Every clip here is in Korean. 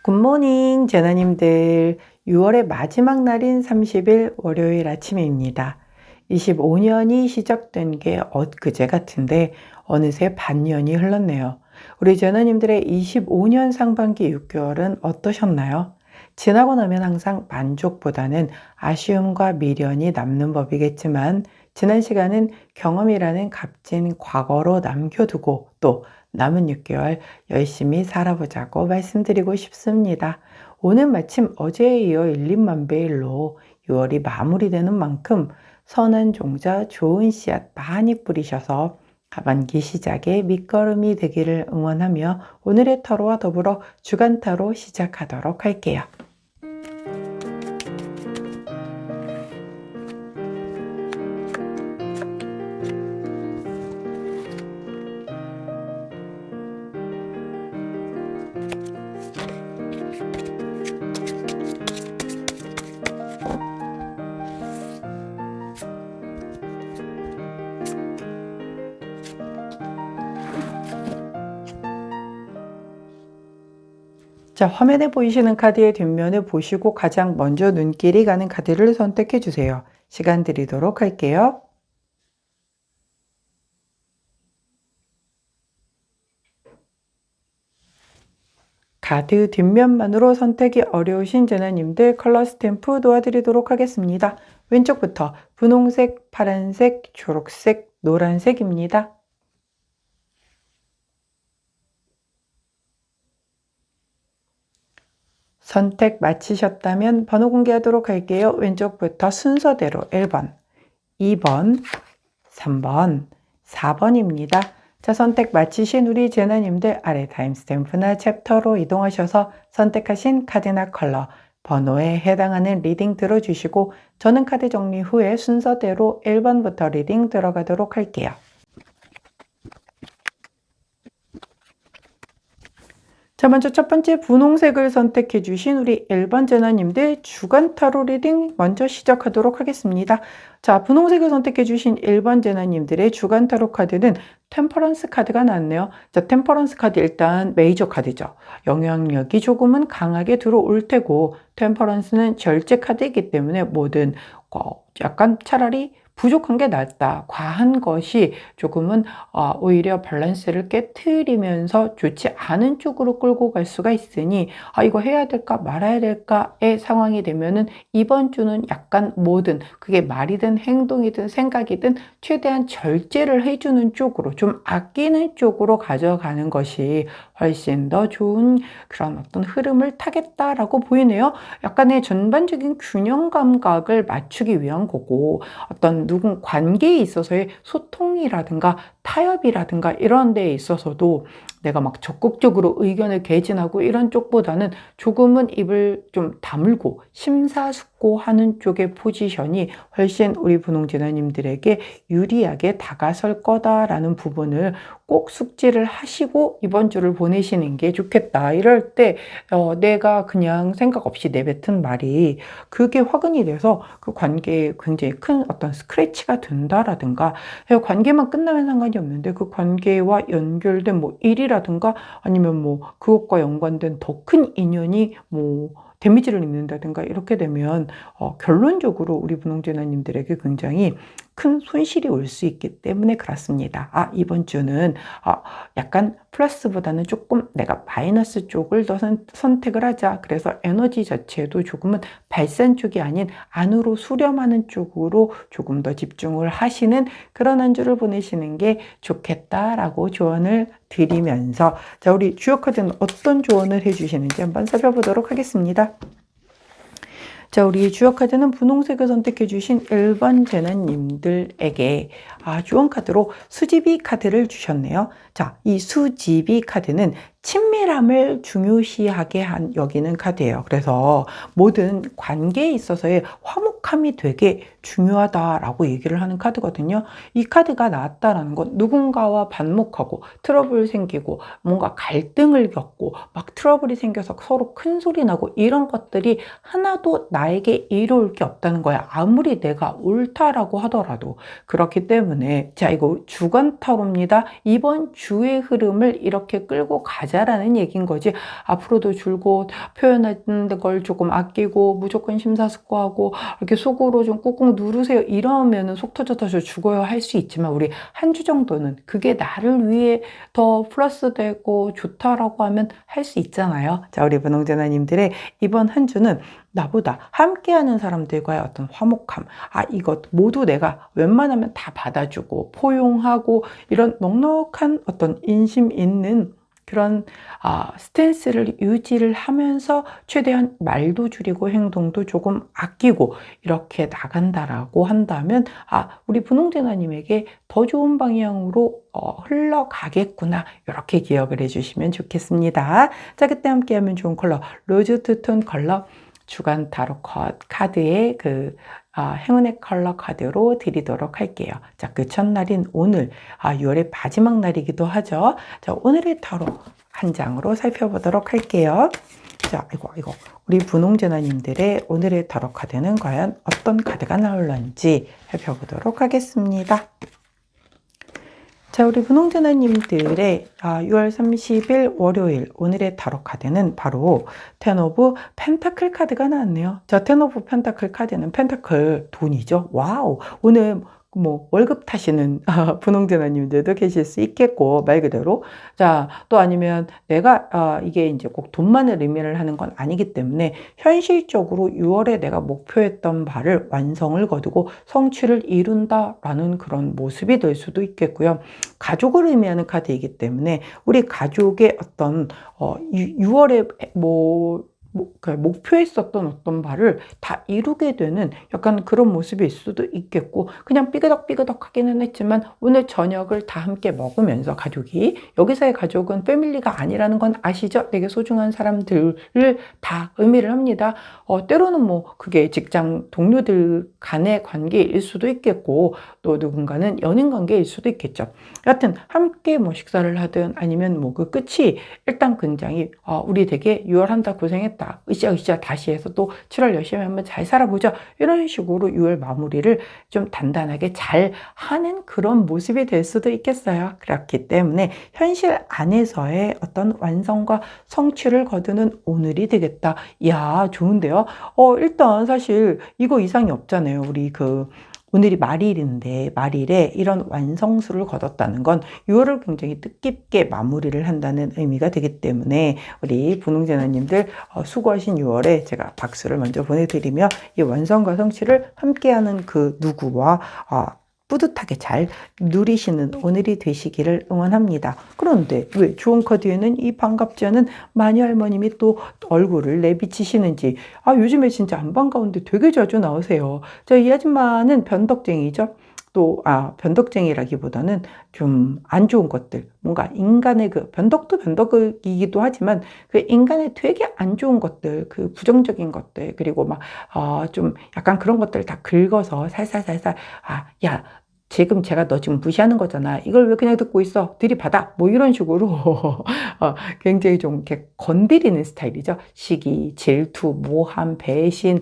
굿모닝 제나님들. 6월의 마지막 날인 30일 월요일 아침입니다. 25년이 시작된 게 엊그제 같은데 어느새 반년이 흘렀네요. 우리 제나님들의 25년 상반기 6개월은 어떠셨나요? 지나고 나면 항상 만족보다는 아쉬움과 미련이 남는 법이겠지만 지난 시간은 경험이라는 값진 과거로 남겨두고 또 남은 6개월 열심히 살아보자고 말씀드리고 싶습니다. 오늘 마침 어제에 이어 1, 2만 배일로 6월이 마무리되는 만큼 선한 종자, 좋은 씨앗 많이 뿌리셔서 하반기 시작에 밑거름이 되기를 응원하며 오늘의 타로와 더불어 주간 타로 시작하도록 할게요. 자, 화면에 보이시는 카드의 뒷면을 보시고 가장 먼저 눈길이 가는 카드를 선택해 주세요. 시간 드리도록 할게요. 카드 뒷면만으로 선택이 어려우신 제나님들 컬러 스탬프 도와드리도록 하겠습니다. 왼쪽부터 분홍색, 파란색, 초록색, 노란색입니다. 선택 마치셨다면 번호 공개하도록 할게요. 왼쪽부터 순서대로 1번, 2번, 3번, 4번입니다. 자, 선택 마치신 우리 제나님들 아래 타임스탬프나 챕터로 이동하셔서 선택하신 카드나 컬러, 번호에 해당하는 리딩 들어주시고 저는 카드 정리 후에 순서대로 1번부터 리딩 들어가도록 할게요. 자, 먼저 첫 번째 분홍색을 선택해 주신 우리 1번 제나님들 주간 타로 리딩 먼저 시작하도록 하겠습니다. 자, 분홍색을 선택해 주신 1번 제나님들의 주간 타로 카드는 템퍼런스 카드가 나왔네요. 자, 템퍼런스 카드 일단 메이저 카드죠. 영향력이 조금은 강하게 들어올 테고 템퍼런스는 절제 카드이기 때문에 뭐든 약간 차라리 부족한 게 낫다. 과한 것이 조금은 오히려 밸런스를 깨트리면서 좋지 않은 쪽으로 끌고 갈 수가 있으니 이거 해야 될까 말아야 될까의 상황이 되면은 이번 주는 약간 뭐든 그게 말이든 행동이든 생각이든 최대한 절제를 해주는 쪽으로 좀 아끼는 쪽으로 가져가는 것이 훨씬 더 좋은 그런 어떤 흐름을 타겠다라고 보이네요. 약간의 전반적인 균형 감각을 맞추기 위한 거고 어떤 누군 관계에 있어서의 소통이라든가 타협이라든가 이런 데에 있어서도 내가 막 적극적으로 의견을 개진하고 이런 쪽보다는 조금은 입을 좀 다물고 심사숙고하는 쪽의 포지션이 훨씬 우리 분홍제나님들에게 유리하게 다가설 거다라는 부분을 꼭 숙지를 하시고 이번 주를 보내시는 게 좋겠다. 이럴 때 내가 그냥 생각 없이 내뱉은 말이 그게 화근이 돼서 그 관계에 굉장히 큰 어떤 스크래치가 된다라든가 관계만 끝나면 상관이 없는데 그 관계와 연결된 뭐 일이라든가 아니면 뭐 그것과 연관된 더 큰 인연이 뭐 데미지를 입는다든가 이렇게 되면 결론적으로 우리 분홍제나님들에게 굉장히 큰 손실이 올 수 있기 때문에 그렇습니다. 이번 주는 약간 플러스보다는 조금 내가 마이너스 쪽을 더 선택을 하자. 그래서 에너지 자체도 조금은 발산 쪽이 아닌 안으로 수렴하는 쪽으로 조금 더 집중을 하시는 그런 한 주를 보내시는 게 좋겠다라고 조언을 드리면서 자, 우리 주요 카드는 어떤 조언을 해주시는지 한번 살펴보도록 하겠습니다. 자, 우리 주요 카드는 분홍색을 선택해 주신 1번 제나님들에게 주원 카드로 수지비 카드를 주셨네요. 자, 이 수지비 카드는 친밀함을 중요시하게 여기는 카드예요. 그래서 모든 관계에 있어서의 화목함이 되게 중요하다라고 얘기를 하는 카드거든요. 이 카드가 나왔다라는 건 누군가와 반목하고 트러블 생기고 뭔가 갈등을 겪고 막 트러블이 생겨서 서로 큰 소리 나고 이런 것들이 하나도 나에게 이로울 게 없다는 거야. 아무리 내가 옳다라고 하더라도. 그렇기 때문에 자, 이거 주간 타로입니다. 이번 주의 흐름을 이렇게 끌고 가자. 가자라는 얘기인 거지. 앞으로도 줄곧 표현하는 걸 조금 아끼고 무조건 심사숙고하고 이렇게 속으로 좀 꾹꾹 누르세요. 이러면은 속 터져 죽어요 할 수 있지만 우리 한 주 정도는 그게 나를 위해 더 플러스 되고 좋다라고 하면 할 수 있잖아요. 자, 우리 분홍재나님들의 이번 한 주는 나보다 함께하는 사람들과의 어떤 화목함, 이것 모두 내가 웬만하면 다 받아주고 포용하고 이런 넉넉한 어떤 인심 있는 그런 스탠스를 유지를 하면서 최대한 말도 줄이고 행동도 조금 아끼고 이렇게 나간다라고 한다면 우리 분홍재나님에게 더 좋은 방향으로 흘러가겠구나, 이렇게 기억을 해주시면 좋겠습니다. 자, 그때 함께하면 좋은 컬러 로즈 투톤 컬러 주간 타로 카드의 행운의 컬러 카드로 드리도록 할게요. 자, 그 첫날인 오늘, 6월의 마지막 날이기도 하죠. 자, 오늘의 타로 한 장으로 살펴보도록 할게요. 자, 이거 우리 분홍재나님들의 오늘의 타로 카드는 과연 어떤 카드가 나올런지 살펴보도록 하겠습니다. 자, 우리 분홍재나님들의 6월 30일 월요일 오늘의 타로 카드는 바로 텐 오브 펜타클 카드가 나왔네요. 자, 텐 오브 펜타클 카드는 펜타클 돈이죠. 와우, 오늘 월급 타시는 분홍재나님들도 계실 수 있겠고, 말 그대로. 자, 또 아니면 내가 이게 이제 꼭 돈만을 의미를 하는 건 아니기 때문에 현실적으로 6월에 내가 목표했던 바를 완성을 거두고 성취를 이룬다라는 그런 모습이 될 수도 있겠고요. 가족을 의미하는 카드이기 때문에 우리 가족의 어떤 6월에 목표했었던 어떤 바를 다 이루게 되는 약간 그런 모습일 수도 있겠고, 그냥 삐그덕삐그덕 하기는 했지만 오늘 저녁을 다 함께 먹으면서 가족이, 여기서의 가족은 패밀리가 아니라는 건 아시죠? 되게 소중한 사람들을 다 의미를 합니다. 때로는 그게 직장 동료들 간의 관계일 수도 있겠고, 또 누군가는 연인 관계일 수도 있겠죠. 여하튼 함께 식사를 하든 아니면 그 끝이 일단 굉장히 우리 되게 6월 한다 고생했다, 으쌰으쌰 다시 해서 또 7월 열심히 한번 잘 살아보자, 이런 식으로 6월 마무리를 좀 단단하게 잘 하는 그런 모습이 될 수도 있겠어요. 그렇기 때문에 현실 안에서의 어떤 완성과 성취를 거두는 오늘이 되겠다. 이야, 좋은데요. 일단 사실 이거 이상이 없잖아요. 우리 오늘이 말일인데 말일에 이런 완성수를 거뒀다는 건 6월을 굉장히 뜻깊게 마무리를 한다는 의미가 되기 때문에 우리 분홍재나님들 수고하신 6월에 제가 박수를 먼저 보내드리며 이 완성과 성취를 함께하는 그 누구와 뿌듯하게 잘 누리시는 오늘이 되시기를 응원합니다. 그런데 왜 좋은 카드에는 이 반갑지 않은 마녀 할머님이 또 얼굴을 내비치시는지, 요즘에 진짜 안 반가운데 되게 자주 나오세요. 자, 이 아줌마는 변덕쟁이죠. 또 변덕쟁이라기보다는 좀 안 좋은 것들, 뭔가 인간의 변덕도 변덕이기도 하지만 그 인간의 되게 안 좋은 것들, 그 부정적인 것들, 그리고 좀 약간 그런 것들을 다 긁어서 살살살살, 야, 지금 제가 너 지금 무시하는 거잖아, 이걸 왜 그냥 듣고 있어, 들이받아, 이런 식으로 굉장히 좀 이렇게 건드리는 스타일이죠. 시기, 질투, 모함, 배신,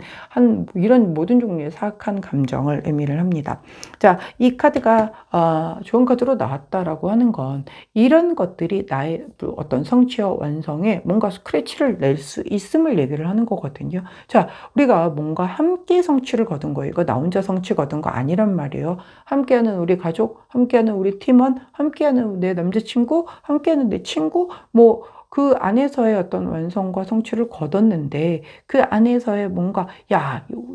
이런 모든 종류의 사악한 감정을 의미를 합니다. 자, 이 카드가 좋은 카드로 나왔다라고 하는 건 이런 것들이 나의 어떤 성취와 완성에 뭔가 스크래치를 낼 수 있음을 얘기를 하는 거거든요. 자, 우리가 뭔가 함께 성취를 거둔 거예요. 이거 나 혼자 성취 거둔 거 아니란 말이에요. 함께하는 우리 가족, 함께하는 우리 팀원, 함께하는 내 남자친구, 함께하는 내 친구, 그 안에서의 어떤 완성과 성취를 거뒀는데, 그 안에서의 뭔가,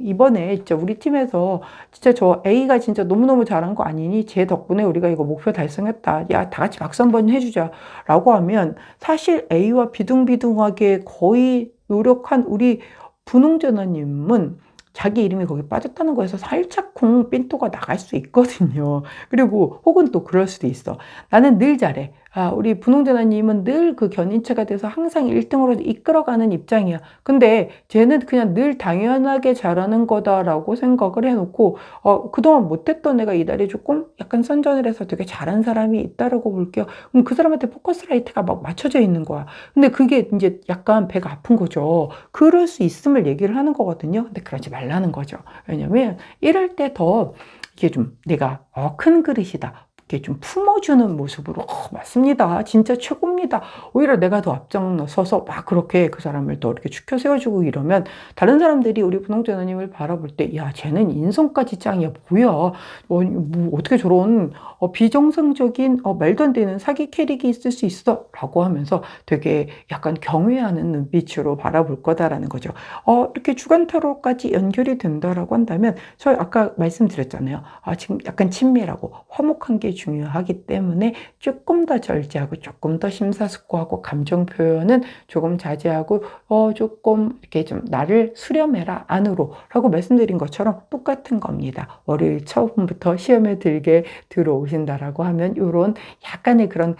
이번에 진짜 우리 팀에서 진짜 저 A가 진짜 너무너무 잘한 거 아니니? 쟤 덕분에 우리가 이거 목표 달성했다. 다 같이 박수 한번 해주자. 라고 하면 사실 A와 비등비등하게 거의 노력한 우리 분홍재나님은 자기 이름이 거기 빠졌다는 거에서 살짝쿵 삔또가 나갈 수 있거든요. 그리고 혹은 또 그럴 수도 있어. 나는 늘 잘해. 우리 분홍재나님은 늘 그 견인체가 돼서 항상 1등으로 이끌어가는 입장이야. 근데 쟤는 그냥 늘 당연하게 잘하는 거다라고 생각을 해놓고 그동안 못했던 애가 이달에 조금 약간 선전을 해서 되게 잘한 사람이 있다라고 볼게요. 그럼 그 사람한테 포커스라이트가 막 맞춰져 있는 거야. 근데 그게 이제 약간 배가 아픈 거죠. 그럴 수 있음을 얘기를 하는 거거든요. 근데 그러지 말라는 거죠. 왜냐면 이럴 때 더 이게 좀 내가 큰 그릇이다, 이렇게 좀 품어주는 모습으로 맞습니다. 진짜 최고입니다. 오히려 내가 더 앞장서서 막 그렇게 그 사람을 더 이렇게 추켜 세워주고 이러면 다른 사람들이 우리 분홍재나님을 바라볼 때 야, 쟤는 인성까지 짱이야. 뭐야. 뭐 어떻게 저런 비정상적인 말도 안 되는 사기 캐릭이 있을 수 있어 라고 하면서 되게 약간 경외하는 눈빛으로 바라볼 거다라는 거죠. 이렇게 주간 타로까지 연결이 된다라고 한다면 저 아까 말씀드렸잖아요. 지금 약간 친밀하고 화목한 게 중요하기 때문에 조금 더 절제하고 조금 더 심사숙고하고 감정 표현은 조금 자제하고 조금 이렇게 좀 나를 수렴해라 안으로 라고 말씀드린 것처럼 똑같은 겁니다. 월요일 처음부터 시험에 들게 들어오신다라고 하면 이런 약간의 그런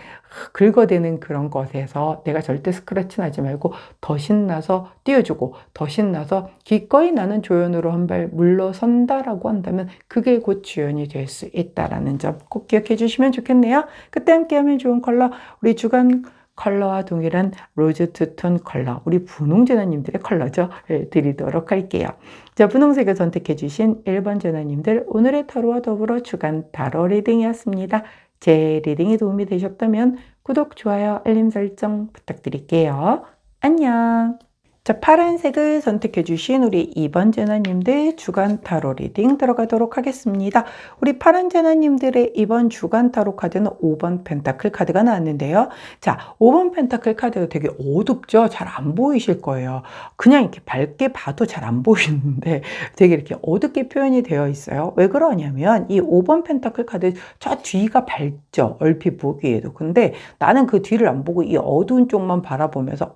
긁어대는 그런 것에서 내가 절대 스크래치 나지 말고 더 신나서 띄워주고 더 신나서 기꺼이 나는 조연으로 한 발 물러선다라고 한다면 그게 곧 주연이 될 수 있다라는 점 꼭 기억해 주시면 좋겠네요. 그때 함께 하면 좋은 컬러 우리 주간 컬러와 동일한 로즈 투톤 컬러 우리 분홍재나님들의 컬러죠. 드리도록 할게요. 자, 분홍색을 선택해 주신 1번 재나님들 오늘의 타로와 더불어 주간 타로 리딩이었습니다. 제 리딩이 도움이 되셨다면 구독, 좋아요, 알림 설정 부탁드릴게요. 안녕. 자, 파란색을 선택해 주신 우리 2번 재나님들 주간 타로 리딩 들어가도록 하겠습니다. 우리 파란 재나님들의 이번 주간 타로 카드는 5번 펜타클 카드가 나왔는데요. 자, 5번 펜타클 카드가 되게 어둡죠? 잘 안 보이실 거예요. 그냥 이렇게 밝게 봐도 잘 안 보이는데 되게 이렇게 어둡게 표현이 되어 있어요. 왜 그러냐면 이 5번 펜타클 카드 저 뒤가 밝죠? 얼핏 보기에도. 근데 나는 그 뒤를 안 보고 이 어두운 쪽만 바라보면서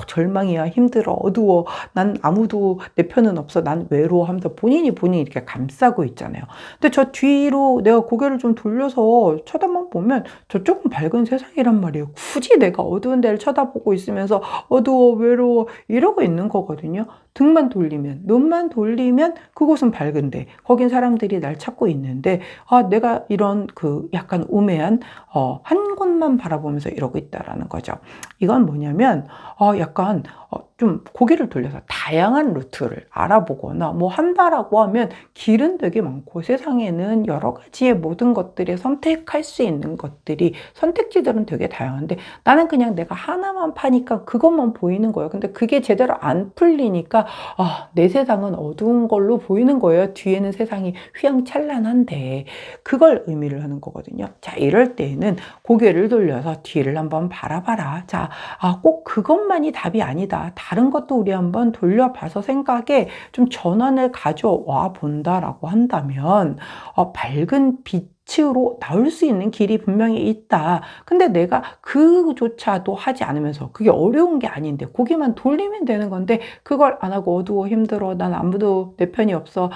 절망이야, 힘들어, 어두워, 난 아무도 내 편은 없어, 난 외로워 하면서 본인이 이렇게 감싸고 있잖아요. 근데 저 뒤로 내가 고개를 좀 돌려서 쳐다만 보면 저쪽은 밝은 세상이란 말이에요. 굳이 내가 어두운 데를 쳐다보고 있으면서 어두워, 외로워 이러고 있는 거거든요. 등만 돌리면, 눈만 돌리면 그곳은 밝은데 거긴 사람들이 날 찾고 있는데 내가 이런 그 약간 우매한 한 곳만 바라보면서 이러고 있다라는 거죠. 이건 뭐냐면 약간 좀 고개를 돌려서 다양한 루트를 알아보거나 뭐 한다라고 하면 길은 되게 많고 세상에는 여러 가지의 모든 것들이 선택할 수 있는 것들이 선택지들은 되게 다양한데 나는 그냥 내가 하나만 파니까 그것만 보이는 거예요. 근데 그게 제대로 안 풀리니까 내 세상은 어두운 걸로 보이는 거예요. 뒤에는 세상이 휘황찬란한데 그걸 의미를 하는 거거든요. 자, 이럴 때에는 고개를 돌려서 뒤를 한번 바라봐라. 자, 꼭 그것만이 답이 아니다. 다른 것도 우리 한번 돌려봐서 생각에 좀 전환을 가져와 본다라고 한다면 밝은 빛으로 나올 수 있는 길이 분명히 있다. 근데 내가 그조차도 하지 않으면서 그게 어려운 게 아닌데 고기만 돌리면 되는 건데 그걸 안 하고 어두워, 힘들어, 난 아무도 내 편이 없어,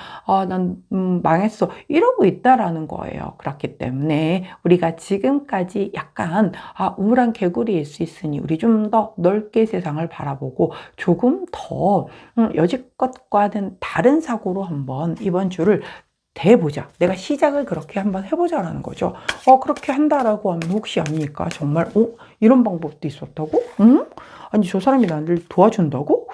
난 망했어 이러고 있다라는 거예요. 그렇기 때문에 우리가 지금까지 약간 우울한 개구리일 수 있으니 우리 좀 더 넓게 세상을 바라보고 조금 더 여지껏과는 다른 사고로 한번 이번 주를 대보자. 내가 시작을 그렇게 한번 해보자라는 거죠. 그렇게 한다라고 하면 혹시 압니까? 정말, 이런 방법도 있었다고? 응? 아니, 저 사람이 나를 도와준다고?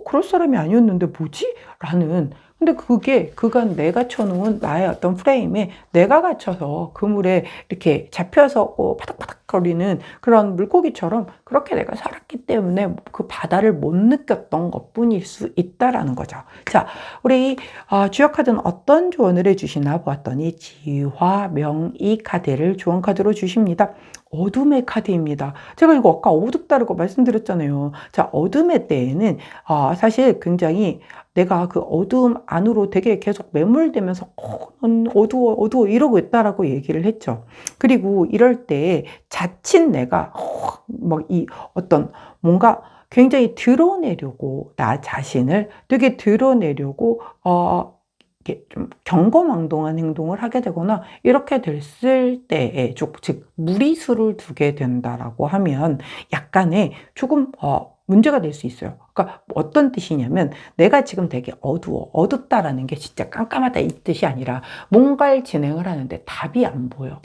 그럴 사람이 아니었는데 뭐지? 라는. 근데 그게 그간 내가 쳐놓은 나의 어떤 프레임에 내가 갇혀서 그물에 이렇게 잡혀서 파닥파닥거리는 그런 물고기처럼 그렇게 내가 살았기 때문에 그 바다를 못 느꼈던 것 뿐일 수 있다라는 거죠. 자, 우리 주역 카드는 어떤 조언을 해주시나 보았더니 지화, 명의 카드를 조언 카드로 주십니다. 어둠의 카드입니다. 제가 이거 아까 어둡다라고 말씀드렸잖아요. 자, 어둠의 때에는 사실 굉장히 내가 그 어두움 안으로 되게 계속 매몰되면서 어두워 이러고 있다라고 얘기를 했죠. 그리고 이럴 때 자칫 내가 이 어떤 뭔가 굉장히 드러내려고 나 자신을 되게 드러내려고 이렇게 좀 경거망동한 행동을 하게 되거나 이렇게 됐을 때에 즉 무리수를 두게 된다라고 하면 약간의 조금 문제가 될 수 있어요. 그러니까 어떤 뜻이냐면 내가 지금 되게 어둡다라는 게 진짜 깜깜하다 이 뜻이 아니라 뭔가를 진행을 하는데 답이 안 보여.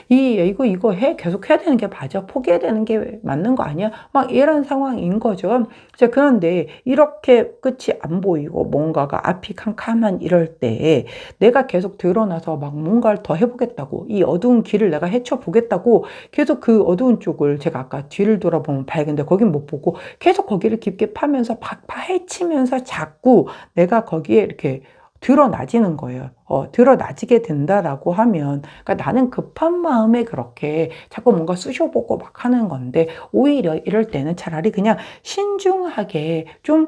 이거 계속 해야 되는 게 맞아? 포기해야 되는 게 맞는 거 아니야? 막 이런 상황인 거죠. 자, 그런데 이렇게 끝이 안 보이고 뭔가가 앞이 캄캄한 이럴 때 내가 계속 드러나서 막 뭔가를 더 해보겠다고 이 어두운 길을 내가 헤쳐보겠다고 계속 그 어두운 쪽을 제가 아까 뒤를 돌아보면 밝은데 거긴 못 보고 계속 거기를 깊게 파면서 파헤치면서 자꾸 내가 거기에 이렇게 드러나지는 거예요. 드러나지게 된다라고 하면, 그러니까 나는 급한 마음에 그렇게 자꾸 뭔가 쑤셔보고 막 하는 건데, 오히려 이럴 때는 차라리 그냥 신중하게 좀,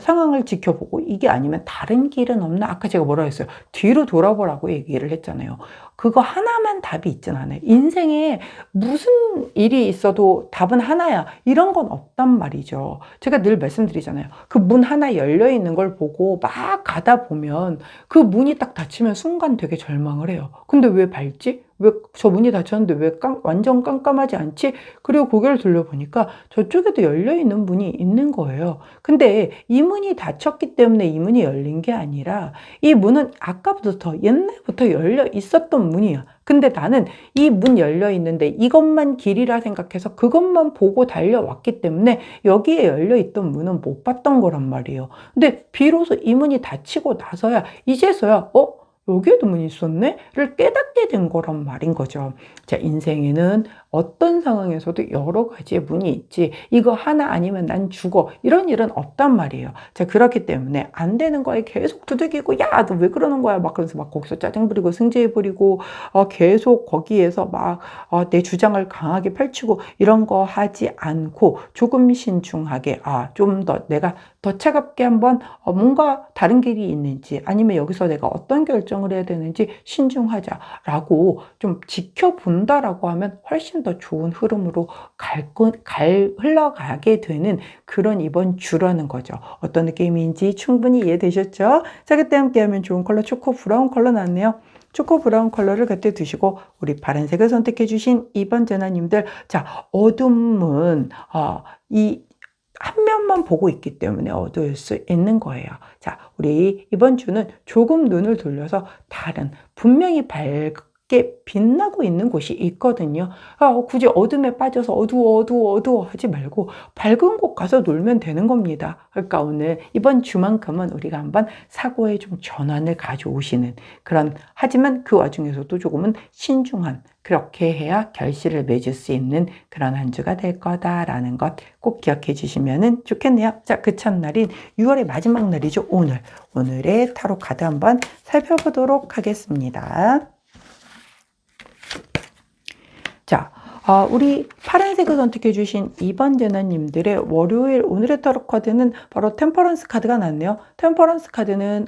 상황을 지켜보고, 이게 아니면 다른 길은 없나? 아까 제가 뭐라 했어요? 뒤로 돌아보라고 얘기를 했잖아요. 그거 하나만 답이 있진 않아요. 인생에 무슨 일이 있어도 답은 하나야. 이런 건 없단 말이죠. 제가 늘 말씀드리잖아요. 그 문 하나 열려 있는 걸 보고 막 가다 보면 그 문이 딱 닫히면 순간 되게 절망을 해요. 근데 왜 밝지? 왜 저 문이 닫혔는데 왜 완전 깜깜하지 않지? 그리고 고개를 돌려보니까 저쪽에도 열려있는 문이 있는 거예요. 근데 이 문이 닫혔기 때문에 이 문이 열린 게 아니라 이 문은 아까부터 옛날부터 열려 있었던 문이야. 근데 나는 이 문 열려 있는데 이것만 길이라 생각해서 그것만 보고 달려왔기 때문에 여기에 열려 있던 문은 못 봤던 거란 말이에요. 근데 비로소 이 문이 닫히고 나서야 이제서야 여기에도 문이 있었네? 를 깨닫게 된 거란 말인 거죠. 자, 인생에는 어떤 상황에서도 여러 가지의 문이 있지. 이거 하나 아니면 난 죽어. 이런 일은 없단 말이에요. 자, 그렇기 때문에 안 되는 거에 계속 두들기고, 야, 너 왜 그러는 거야? 막 그러면서 막 거기서 짜증 부리고 승질 부리고, 계속 거기에서 막, 내 주장을 강하게 펼치고, 이런 거 하지 않고, 조금 신중하게, 좀 더 내가 더 차갑게 한번 뭔가 다른 길이 있는지 아니면 여기서 내가 어떤 결정을 해야 되는지 신중하자라고 좀 지켜본다라고 하면 훨씬 더 좋은 흐름으로 흘러가게 되는 그런 이번 주라는 거죠. 어떤 느낌인지 충분히 이해되셨죠? 자, 그때 함께하면 좋은 컬러 초코 브라운 컬러 나왔네요. 초코 브라운 컬러를 그때 두시고 우리 파란색을 선택해 주신 2번 제나님들, 자, 어둠은 이 한 면만 보고 있기 때문에 어두울 수 있는 거예요. 자, 우리 이번 주는 조금 눈을 돌려서 다른 분명히 밝게 빛나고 있는 곳이 있거든요. 굳이 어둠에 빠져서 어두워 하지 말고 밝은 곳 가서 놀면 되는 겁니다. 그러니까 오늘 이번 주만큼은 우리가 한번 사고에 좀 전환을 가져오시는 그런, 하지만 그 와중에서도 조금은 신중한, 그렇게 해야 결실을 맺을 수 있는 그런 한 주가 될 거다라는 것 꼭 기억해 주시면 좋겠네요. 자, 그 첫날인 6월의 마지막 날이죠. 오늘의 타로 카드 한번 살펴보도록 하겠습니다. 자, 우리 파란색을 선택해 주신 2번 제나님들의 월요일 오늘의 타로 카드는 바로 템퍼런스 카드가 났네요. 템퍼런스 카드는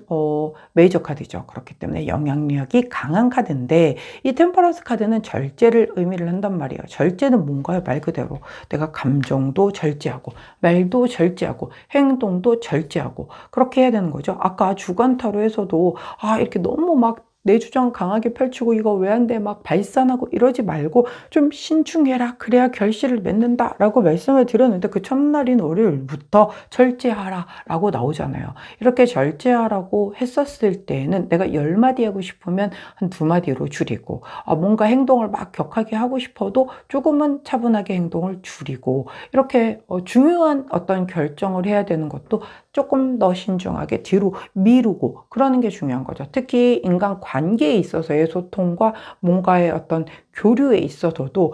메이저 카드죠. 그렇기 때문에 영향력이 강한 카드인데 이 템퍼런스 카드는 절제를 의미를 한단 말이에요. 절제는 뭔가요? 말 그대로 내가 감정도 절제하고 말도 절제하고 행동도 절제하고 그렇게 해야 되는 거죠. 아까 주간 타로에서도 이렇게 너무 막 내 주장 강하게 펼치고 이거 왜 안 돼? 막 발산하고 이러지 말고 좀 신중해라. 그래야 결실을 맺는다. 라고 말씀을 드렸는데 그 첫날인 월요일부터 절제하라. 라고 나오잖아요. 이렇게 절제하라고 했었을 때에는 내가 10마디 하고 싶으면 한 2마디로 줄이고 뭔가 행동을 막 격하게 하고 싶어도 조금은 차분하게 행동을 줄이고 이렇게 중요한 어떤 결정을 해야 되는 것도 조금 더 신중하게 뒤로 미루고 그러는 게 중요한 거죠. 특히 인간 관계에 있어서의 소통과 뭔가의 어떤 교류에 있어서도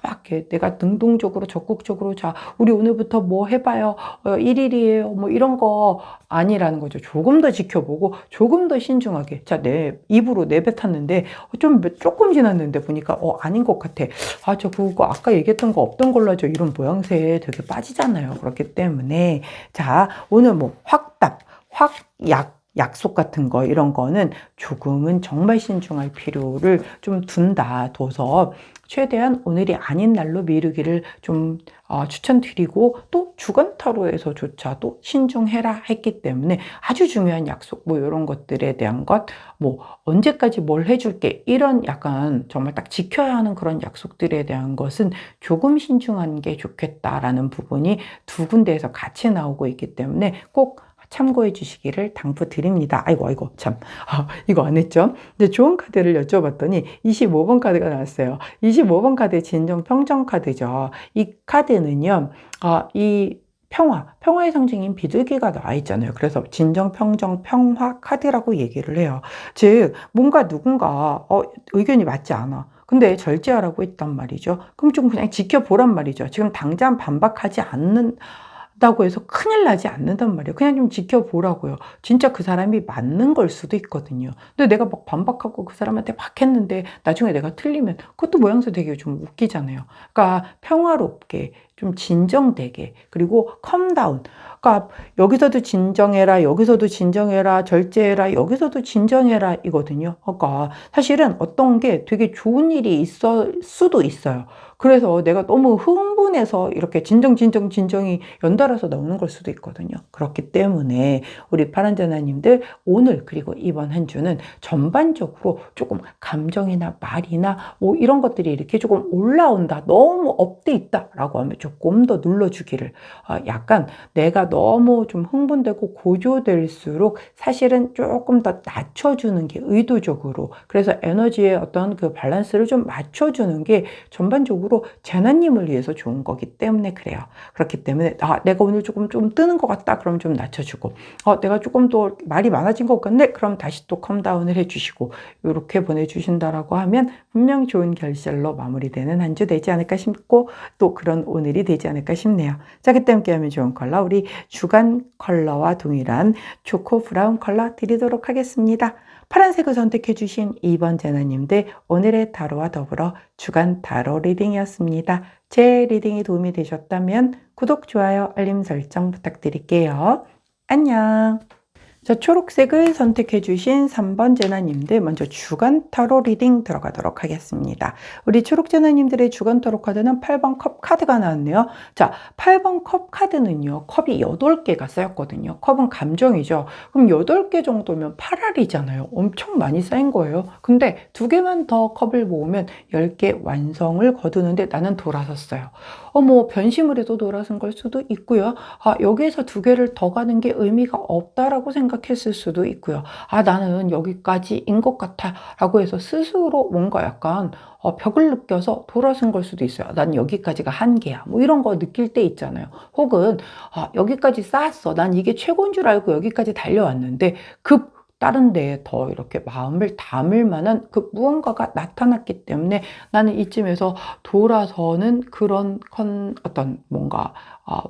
막 내가 능동적으로 적극적으로 자 우리 오늘부터 뭐 해봐요 1일이에요 뭐 이런 거 아니라는 거죠. 조금 더 지켜보고 조금 더 신중하게 자 내 입으로 내뱉었는데 조금 지났는데 보니까 아닌 것 같아. 저 그거 아까 얘기했던 거 없던 걸로 하죠. 이런 모양새에 되게 빠지잖아요. 그렇기 때문에 자 오늘 뭐 확답 확약 약속 같은 거 이런 거는 조금은 정말 신중할 필요를 좀 둬서 최대한 오늘이 아닌 날로 미루기를 좀 추천드리고, 또 주간 타로에서조차도 신중해라 했기 때문에 아주 중요한 약속 뭐 이런 것들에 대한 것, 뭐 언제까지 뭘 해줄게 이런 약간 정말 딱 지켜야 하는 그런 약속들에 대한 것은 조금 신중한 게 좋겠다라는 부분이 두 군데에서 같이 나오고 있기 때문에 꼭 참고해 주시기를 당부드립니다. 아이고 참, 이거 안 했죠? 근데 좋은 카드를 여쭤봤더니 25번 카드가 나왔어요. 25번 카드 진정 평정 카드죠. 이 카드는요, 이 평화의 상징인 비둘기가 나와 있잖아요. 그래서 진정, 평정, 평화 카드라고 얘기를 해요. 즉, 뭔가 누군가 의견이 맞지 않아. 근데 절제하라고 했단 말이죠. 그럼 좀 그냥 지켜보란 말이죠. 지금 당장 반박하지 않는다고 해서 큰일 나지 않는단 말이에요. 그냥 좀 지켜보라고요. 진짜 그 사람이 맞는 걸 수도 있거든요. 근데 내가 막 반박하고 그 사람한테 막 했는데 나중에 내가 틀리면 그것도 모양새 되게 좀 웃기잖아요. 그러니까 평화롭게, 좀 진정되게, 그리고 컴다운. 그러니까 여기서도 진정해라, 여기서도 진정해라, 절제해라, 여기서도 진정해라 이거든요. 그러니까 사실은 어떤 게 되게 좋은 일이 있을 수도 있어요. 그래서 내가 너무 흥분해서 이렇게 진정이 연달아서 나오는 걸 수도 있거든요. 그렇기 때문에 우리 파란자나님들 오늘 그리고 이번 한 주는 전반적으로 조금 감정이나 말이나 뭐 이런 것들이 이렇게 조금 올라온다, 너무 업돼 있다라고 하면 조금 더 눌러주기를, 약간 내가 너무 좀 흥분되고 고조될수록 사실은 조금 더 낮춰주는 게 의도적으로, 그래서 에너지의 어떤 그 밸런스를 좀 맞춰주는 게 전반적으로 재나님을 위해서 좋은 거기 때문에 그래요. 그렇기 때문에 내가 오늘 조금 뜨는 것 같다 그럼 좀 낮춰주고, 내가 조금 더 말이 많아진 것 같네 그럼 다시 또 컴다운을 해주시고, 이렇게 보내주신다라고 하면 분명 좋은 결실로 마무리되는 한 주 되지 않을까 싶고, 또 그런 오늘이 되지 않을까 싶네요. 자, 그때 함께하면 좋은 컬러, 우리 주간 컬러와 동일한 초코 브라운 컬러 드리도록 하겠습니다. 파란색을 선택해 주신 2번 제나님들, 오늘의 타로와 더불어 주간 타로 리딩이었습니다. 제 리딩이 도움이 되셨다면 구독, 좋아요, 알림 설정 부탁드릴게요. 안녕. 자, 초록색을 선택해 주신 3번 제나님들, 먼저 주간 타로 리딩 들어가도록 하겠습니다. 우리 초록 제나님들의 주간 타로 카드는 8번 컵 카드가 나왔네요. 자, 8번 컵 카드는요, 컵이 8개가 쌓였거든요. 컵은 감정이죠. 그럼 8개 정도면 8알이잖아요. 엄청 많이 쌓인 거예요. 근데 2개만 더 컵을 모으면 10개 완성을 거두는데 나는 돌아섰어요. 뭐 변심을 해도 돌아선 걸 수도 있고요. 여기에서 2개를 더 가는 게 의미가 없다라고 생각했을 수도 있고요. 나는 여기까지인 것 같아 라고 해서 스스로 뭔가 약간 벽을 느껴서 돌아선 걸 수도 있어요. 난 여기까지가 한계야. 뭐 이런 거 느낄 때 있잖아요. 혹은 여기까지 쌓았어. 난 이게 최고인 줄 알고 여기까지 달려왔는데 다른 데에 더 이렇게 마음을 담을 만한 그 무언가가 나타났기 때문에 나는 이쯤에서 돌아서는 그런 어떤 뭔가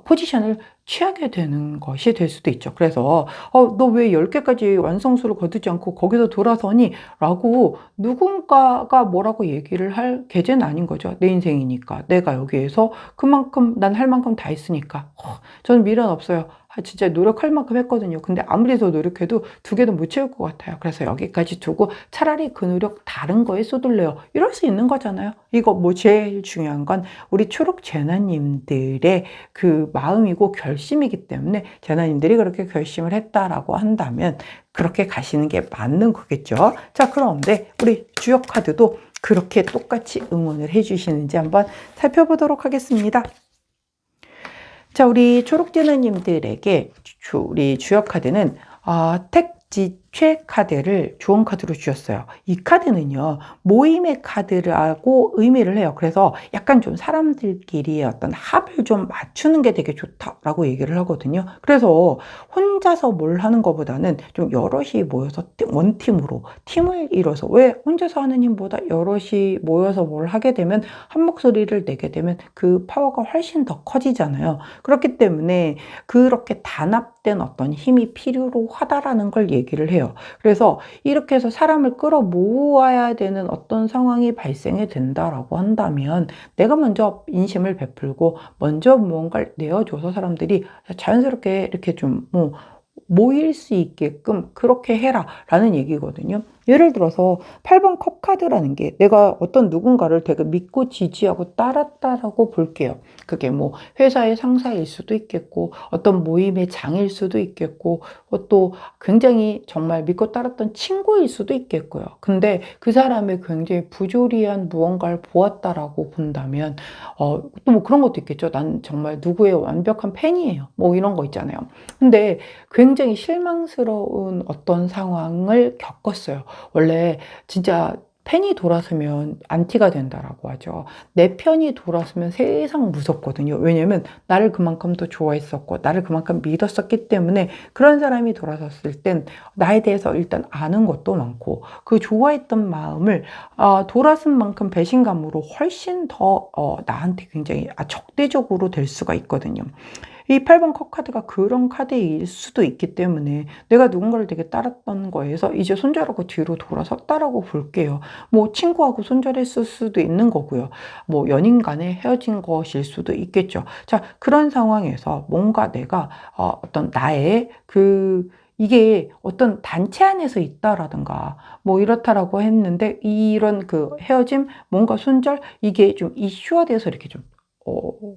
포지션을 취하게 되는 것이 될 수도 있죠. 그래서 너 왜 10개까지 완성수를 거두지 않고 거기서 돌아서니? 라고 누군가가 뭐라고 얘기를 할 계제는 아닌 거죠. 내 인생이니까. 내가 여기에서 그만큼 난 할 만큼 다 했으니까. 저는 미련 없어요. 진짜 노력할 만큼 했거든요. 근데 아무리 더 노력해도 2개도 못 채울 것 같아요. 그래서 여기까지 두고 차라리 그 노력 다른 거에 쏟을래요. 이럴 수 있는 거잖아요. 이거 뭐 제일 중요한 건 우리 초록 제나님들의 그 마음이고 결심이기 때문에, 제나님들이 그렇게 결심을 했다라고 한다면 그렇게 가시는 게 맞는 거겠죠. 자, 그런데 우리 주역 카드도 그렇게 똑같이 응원을 해주시는지 한번 살펴보도록 하겠습니다. 자, 우리 초록제나님들에게 우리 주역 카드는 택지최 카드를 좋은 카드로 주셨어요. 이 카드는요, 모임의 카드라고 의미를 해요. 그래서 약간 좀 사람들끼리의 어떤 합을 좀 맞추는 게 되게 좋다라고 얘기를 하거든요. 그래서 혼자서 뭘 하는 것보다는 좀 여럿이 모여서 원팀으로 팀을 이뤄서, 왜 혼자서 하는 힘보다 여럿이 모여서 뭘 하게 되면 한 목소리를 내게 되면 그 파워가 훨씬 더 커지잖아요. 그렇기 때문에 그렇게 단합된 어떤 힘이 필요로 하다라는 걸 얘기를 해요. 그래서 이렇게 해서 사람을 끌어 모아야 되는 어떤 상황이 발생이 된다라고 한다면 내가 먼저 인심을 베풀고 먼저 무언가를 내어줘서 사람들이 자연스럽게 이렇게 좀 모일 수 있게끔 그렇게 해라 라는 얘기거든요. 예를 들어서 8번 컵 카드라는 게 내가 어떤 누군가를 되게 믿고 지지하고 따랐다라고 볼게요. 그게 뭐 회사의 상사일 수도 있겠고 어떤 모임의 장일 수도 있겠고 또 굉장히 정말 믿고 따랐던 친구일 수도 있겠고요. 근데 그 사람의 굉장히 부조리한 무언가를 보았다라고 본다면 또 뭐 그런 것도 있겠죠. 난 정말 누구의 완벽한 팬이에요. 뭐 이런 거 있잖아요. 근데 굉장히 실망스러운 어떤 상황을 겪었어요. 원래 진짜 펜이 돌아서면 안티가 된다라고 하죠. 내 편이 돌아서면 세상 무섭거든요. 왜냐면 나를 그만큼 더 좋아했었고 나를 그만큼 믿었었기 때문에 그런 사람이 돌아섰을 땐 나에 대해서 일단 아는 것도 많고 그 좋아했던 마음을 돌아선 만큼 배신감으로 훨씬 더 나한테 굉장히 적대적으로 될 수가 있거든요. 이 8번 컵 카드가 그런 카드일 수도 있기 때문에 내가 누군가를 되게 따랐던 거에서 이제 손절하고 뒤로 돌아섰다라고 볼게요. 뭐 친구하고 손절했을 수도 있는 거고요. 뭐 연인 간에 헤어진 것일 수도 있겠죠. 자, 그런 상황에서 뭔가 내가 어떤 나의 이게 어떤 단체 안에서 있다라든가 뭐 이렇다라고 했는데 이런 그 헤어짐 뭔가 손절 이게 좀 이슈화돼서 이렇게 좀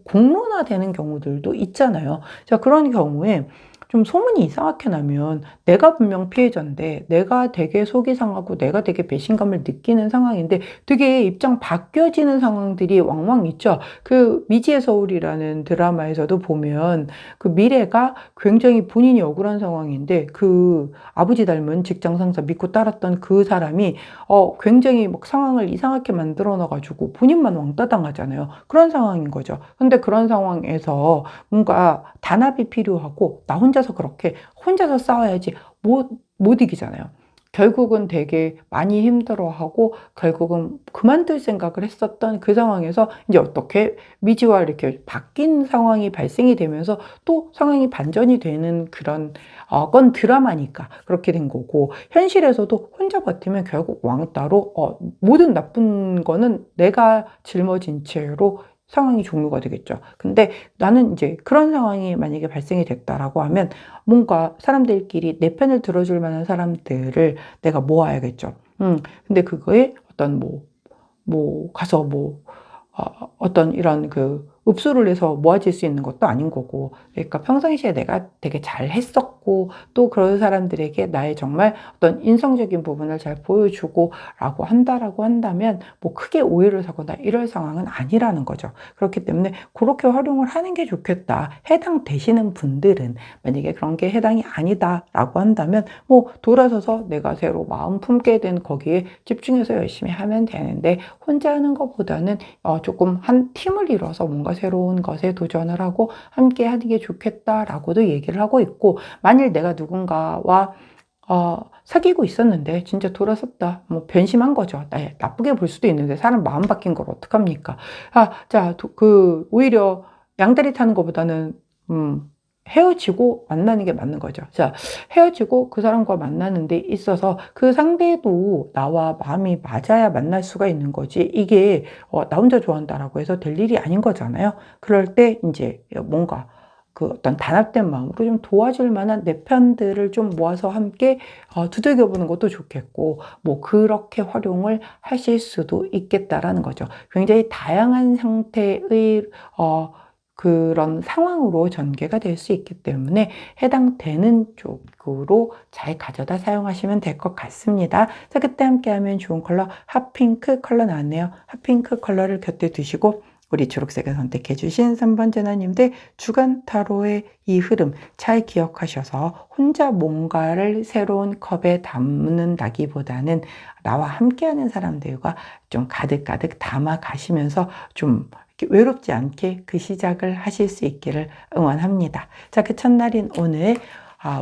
공론화되는 경우들도 있잖아요. 자, 그런 경우에 좀 소문이 이상하게 나면 내가 분명 피해자인데 내가 되게 속이 상하고 내가 되게 배신감을 느끼는 상황인데 되게 입장 바뀌어지는 상황들이 왕왕 있죠. 그 미지의 서울이라는 드라마에서도 보면 그 미래가 굉장히 본인이 억울한 상황인데 그 아버지 닮은 직장 상사 믿고 따랐던 그 사람이 굉장히 막 상황을 이상하게 만들어 놔가지고 본인만 왕따 당하잖아요. 그런 상황인 거죠. 근데 그런 상황에서 뭔가 단합이 필요하고 나 혼자서 그렇게 혼자서 싸워야지 못 이기잖아요. 결국은 되게 많이 힘들어하고 결국은 그만둘 생각을 했었던 그 상황에서 이제 어떻게 미지와 이렇게 바뀐 상황이 발생이 되면서 또 상황이 반전이 되는 그런 건 드라마니까 그렇게 된 거고 현실에서도 혼자 버티면 결국 왕따로 모든 나쁜 거는 내가 짊어진 채로 상황이 종료가 되겠죠. 근데 나는 이제 그런 상황이 만약에 발생이 됐다라고 하면 뭔가 사람들끼리 내 편을 들어줄 만한 사람들을 내가 모아야겠죠. 근데 그거에 어떤 가서 어떤 이런 읍수를 해서 모아질 수 있는 것도 아닌 거고, 그러니까 평상시에 내가 되게 잘 했었고, 또 그런 사람들에게 나의 정말 어떤 인성적인 부분을 잘 보여주고 라고 한다면, 뭐 크게 오해를 사거나 이럴 상황은 아니라는 거죠. 그렇기 때문에 그렇게 활용을 하는 게 좋겠다. 해당되시는 분들은, 만약에 그런 게 해당이 아니다 라고 한다면, 뭐 돌아서서 내가 새로 마음 품게 된 거기에 집중해서 열심히 하면 되는데, 혼자 하는 것보다는 조금 한 팀을 이뤄서 뭔가 새로운 것에 도전을 하고 함께 하는 게 좋겠다라고도 얘기를 하고 있고, 만일 내가 누군가와 사귀고 있었는데 진짜 돌아섰다. 뭐 변심한 거죠. 나쁘게 볼 수도 있는데 사람 마음 바뀐 걸 어떡합니까? 자, 오히려 양다리 타는 것보다는 헤어지고 만나는 게 맞는 거죠. 자, 헤어지고 그 사람과 만나는 데 있어서 그 상대도 나와 마음이 맞아야 만날 수가 있는 거지. 이게 나 혼자 좋아한다라고 해서 될 일이 아닌 거잖아요. 그럴 때 이제 뭔가 그 어떤 단합된 마음으로 좀 도와줄 만한 내 편들을 좀 모아서 함께 두들겨보는 것도 좋겠고, 뭐 그렇게 활용을 하실 수도 있겠다라는 거죠. 굉장히 다양한 상태의 그런 상황으로 전개가 될 수 있기 때문에 해당되는 쪽으로 잘 가져다 사용하시면 될 것 같습니다. 자, 그때 함께하면 좋은 컬러 핫핑크 컬러 나왔네요. 핫핑크 컬러를 곁에 두시고 우리 초록색을 선택해 주신 3번 제나님들 주간 타로의 이 흐름 잘 기억하셔서 혼자 뭔가를 새로운 컵에 담는다기보다는 나와 함께하는 사람들과 좀 가득가득 담아 가시면서 좀 외롭지 않게 그 시작을 하실 수 있기를 응원합니다. 자, 그 첫날인 오늘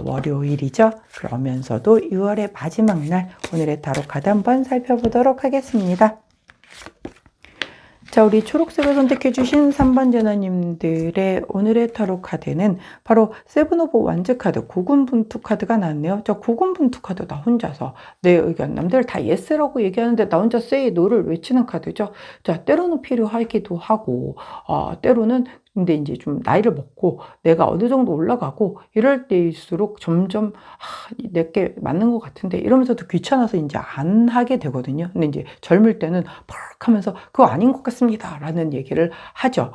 월요일이죠. 그러면서도 6월의 마지막 날 오늘의 타로 카드 한번 살펴보도록 하겠습니다. 자, 우리 초록색을 선택해 주신 3번 제너님들의 오늘의 타로 카드는 바로 세븐 오브 완즈 카드, 고군분투 카드가 나왔네요. 자, 고군분투 카드 나 혼자서 내 의견, 남들 다 예스라고 얘기하는데 나 혼자 say no를 외치는 카드죠. 자, 때로는 필요하기도 하고 때로는 근데 이제 좀 나이를 먹고 내가 어느 정도 올라가고 이럴 때일수록 점점 내게 맞는 것 같은데 이러면서도 귀찮아서 이제 안 하게 되거든요. 근데 이제 젊을 때는 팍 하면서 그거 아닌 것 같습니다라는 얘기를 하죠.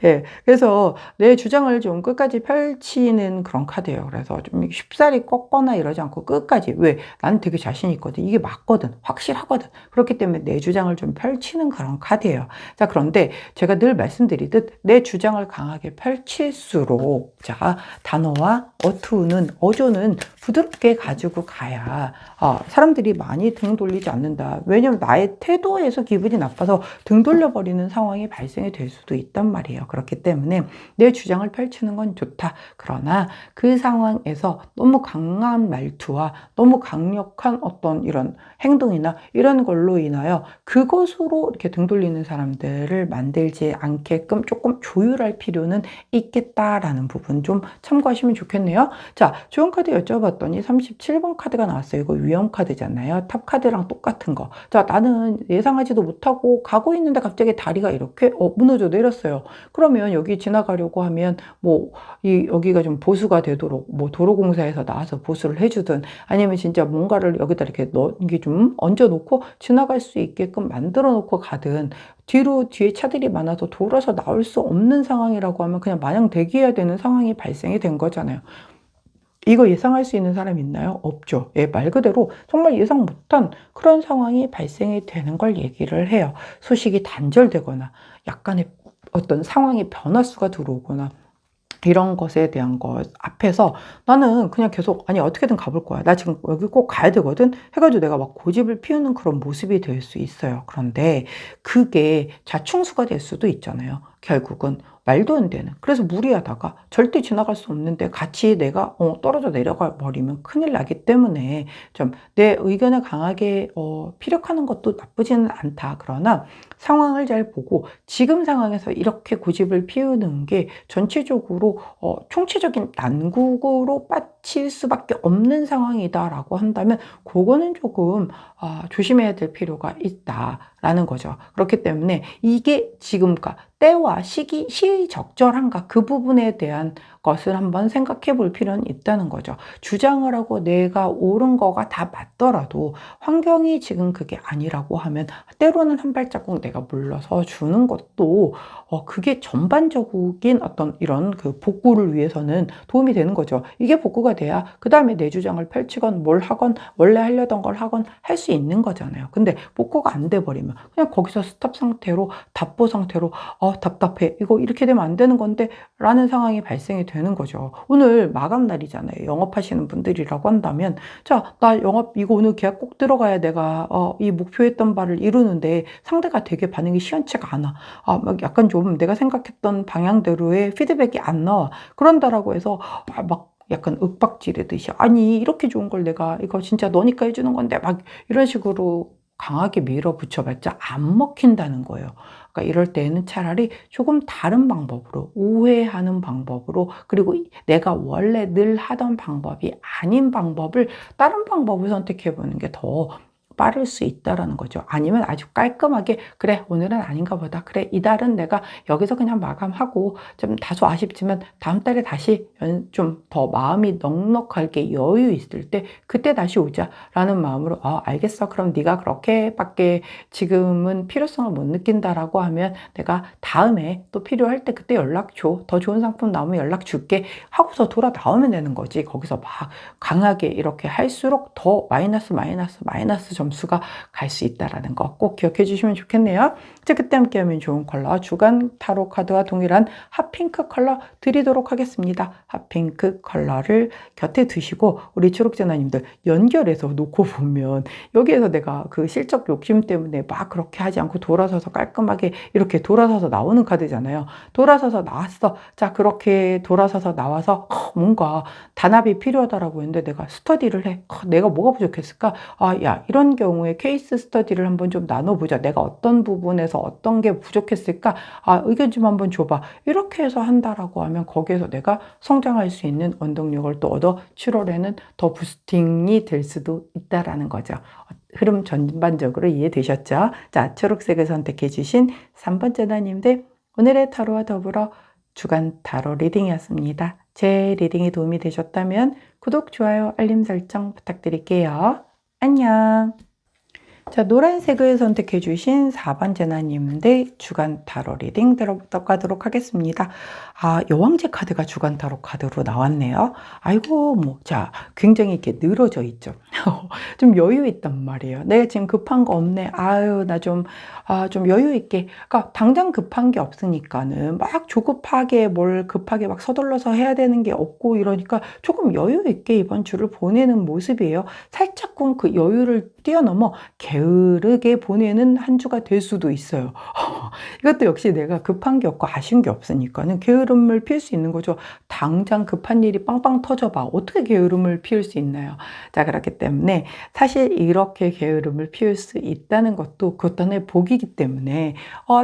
예. 그래서 내 주장을 좀 끝까지 펼치는 그런 카드예요. 그래서 좀 쉽사리 꺾거나 이러지 않고 끝까지. 왜? 나는 되게 자신 있거든. 이게 맞거든. 확실하거든. 그렇기 때문에 내 주장을 좀 펼치는 그런 카드예요. 자, 그런데 제가 늘 말씀드리듯 내 주장을 강하게 펼칠수록 자, 단어와 어조는 부드럽게 가지고 가야 사람들이 많이 등 돌리지 않는다. 왜냐면 나의 태도에서 기분이 나빠서 등 돌려버리는 상황이 발생이 될 수도 있단 말이에요. 그렇기 때문에 내 주장을 펼치는 건 좋다. 그러나 그 상황에서 너무 강한 말투와 너무 강력한 어떤 이런 행동이나 이런 걸로 인하여 그것으로 이렇게 등 돌리는 사람들을 만들지 않게끔 조금 조율할 필요는 있겠다라는 부분 좀 참고하시면 좋겠네요. 자, 좋은 카드 여쭤봤더니 37번 카드가 나왔어요. 이거 위험 카드잖아요. 탑 카드랑 똑같은 거. 자, 나는 예상하지도 못하고 가고 있는데 갑자기 다리가 이렇게 무너져 내렸어요. 그러면 여기 지나가려고 하면 여기가 좀 보수가 되도록 도로공사에서 나와서 보수를 해주든 아니면 진짜 뭔가를 여기다 이렇게 이게 좀 얹어놓고 지나갈 수 있게끔 만들어 놓고 가든 뒤에 차들이 많아서 돌아서 나올 수 없는 상황이라고 하면 그냥 마냥 대기해야 되는 상황이 발생이 된 거잖아요. 이거 예상할 수 있는 사람 있나요? 없죠. 예, 말 그대로 정말 예상 못한 그런 상황이 발생이 되는 걸 얘기를 해요. 소식이 단절되거나 약간의 어떤 상황의 변화수가 들어오거나 이런 것에 대한 것 앞에서 나는 그냥 계속 아니 어떻게든 가볼 거야. 나 지금 여기 꼭 가야 되거든. 해가지고 내가 막 고집을 피우는 그런 모습이 될 수 있어요. 그런데 그게 자충수가 될 수도 있잖아요. 결국은 말도 안 되는. 그래서 무리하다가 절대 지나갈 수 없는데 같이 내가 떨어져 내려가 버리면 큰일 나기 때문에 좀 내 의견을 강하게 피력하는 것도 나쁘지는 않다. 그러나 상황을 잘 보고 지금 상황에서 이렇게 고집을 피우는 게 전체적으로 총체적인 난국으로 빠칠 수밖에 없는 상황이다라고 한다면 그거는 조금 조심해야 될 필요가 있다라는 거죠. 그렇기 때문에 이게 지금 때와 시의적절한가 그 부분에 대한 것을 한번 생각해 볼 필요는 있다는 거죠. 주장을 하고 내가 옳은 거가 다 맞더라도 환경이 지금 그게 아니라고 하면 때로는 한 발자국 내가 물러서 주는 것도 그게 전반적인 어떤 이런 그 복구를 위해서는 도움이 되는 거죠. 이게 복구가 돼야 그 다음에 내 주장을 펼치건 뭘 하건 원래 하려던 걸 하건 할 수 있는 거잖아요. 근데 복구가 안 돼 버리면 그냥 거기서 스탑 상태로 답보 상태로 답답해. 이거 이렇게 되면 안 되는 건데 라는 상황이 발생이 되는 거죠. 오늘 마감 날이잖아요. 영업하시는 분들이라고 한다면 자, 나 영업 이거 오늘 계약 꼭 들어가야 내가 이 목표했던 바를 이루는데 상대가 되게 반응이 시원치가 않아. 막 약간 좀 내가 생각했던 방향대로의 피드백이 안 나와. 그런다라고 해서 막 약간 윽박지르듯이 아니 이렇게 좋은 걸 내가 이거 진짜 너니까 해주는 건데 막 이런 식으로 강하게 밀어붙여봤자 안 먹힌다는 거예요. 그러니까 이럴 때는 차라리 조금 다른 방법으로 우회하는 방법으로 그리고 내가 원래 늘 하던 방법이 아닌 방법을 다른 방법을 선택해 보는 게 더 빠를 수 있다라는 거죠. 아니면 아주 깔끔하게 그래 오늘은 아닌가 보다. 그래 이달은 내가 여기서 그냥 마감하고 좀 다소 아쉽지만 다음 달에 다시 좀 더 마음이 넉넉하게 여유 있을 때 그때 다시 오자라는 마음으로 알겠어. 그럼 네가 그렇게밖에 지금은 필요성을 못 느낀다라고 하면 내가 다음에 또 필요할 때 그때 연락 줘. 더 좋은 상품 나오면 연락 줄게 하고서 돌아 나오면 되는 거지. 거기서 막 강하게 이렇게 할수록 더 마이너스 점수가 갈 수 있다라는 거 꼭 기억해 주시면 좋겠네요. 이제 그때 함께하면 좋은 컬러 주간 타로 카드와 동일한 핫핑크 컬러 드리도록 하겠습니다. 핫핑크 컬러를 곁에 두시고 우리 초록재나님들 연결해서 놓고 보면 여기에서 내가 그 실적 욕심 때문에 막 그렇게 하지 않고 돌아서서 깔끔하게 이렇게 돌아서서 나오는 카드잖아요. 돌아서서 나왔어. 자, 그렇게 돌아서서 나와서 뭔가 단합이 필요하다라고 했는데 내가 스터디를 해. 내가 뭐가 부족했을까? 야, 이런 경우에 케이스 스터디를 한번 좀 나눠보자. 내가 어떤 부분에서 어떤 게 부족했을까? 의견 좀 한번 줘봐. 이렇게 해서 한다라고 하면 거기에서 내가 성장할 수 있는 원동력을 또 얻어 7월에는 더 부스팅이 될 수도 있다라는 거죠. 흐름 전반적으로 이해되셨죠? 자, 초록색을 선택해 주신 3번째 나님들 오늘의 타로와 더불어 주간 타로 리딩이었습니다. 제 리딩이 도움이 되셨다면 구독, 좋아요, 알림 설정 부탁드릴게요. 안녕. 자, 노란색을 선택해 주신 4번 제나님들 주간 타로 리딩 들어가도록 하겠습니다. 아, 여왕제 카드가 주간 타로 카드로 나왔네요. 아이고, 자, 굉장히 이렇게 늘어져 있죠. 좀 여유 있단 말이에요. 내가 지금 급한 거 없네. 아유, 좀 여유 있게. 그러니까 당장 급한 게 없으니까는 막 조급하게 뭘 급하게 막 서둘러서 해야 되는 게 없고 이러니까 조금 여유 있게 이번 주를 보내는 모습이에요. 살짝쿵 그 여유를 뛰어넘어 게으르게 보내는 한 주가 될 수도 있어요. 이것도 역시 내가 급한 게 없고 아쉬운 게 없으니까는 게으름을 피울 수 있는 거죠. 당장 급한 일이 빵빵 터져봐. 어떻게 게으름을 피울 수 있나요? 자, 그렇기 때문에 사실 이렇게 게으름을 피울 수 있다는 것도 그것 하나의 복이기 때문에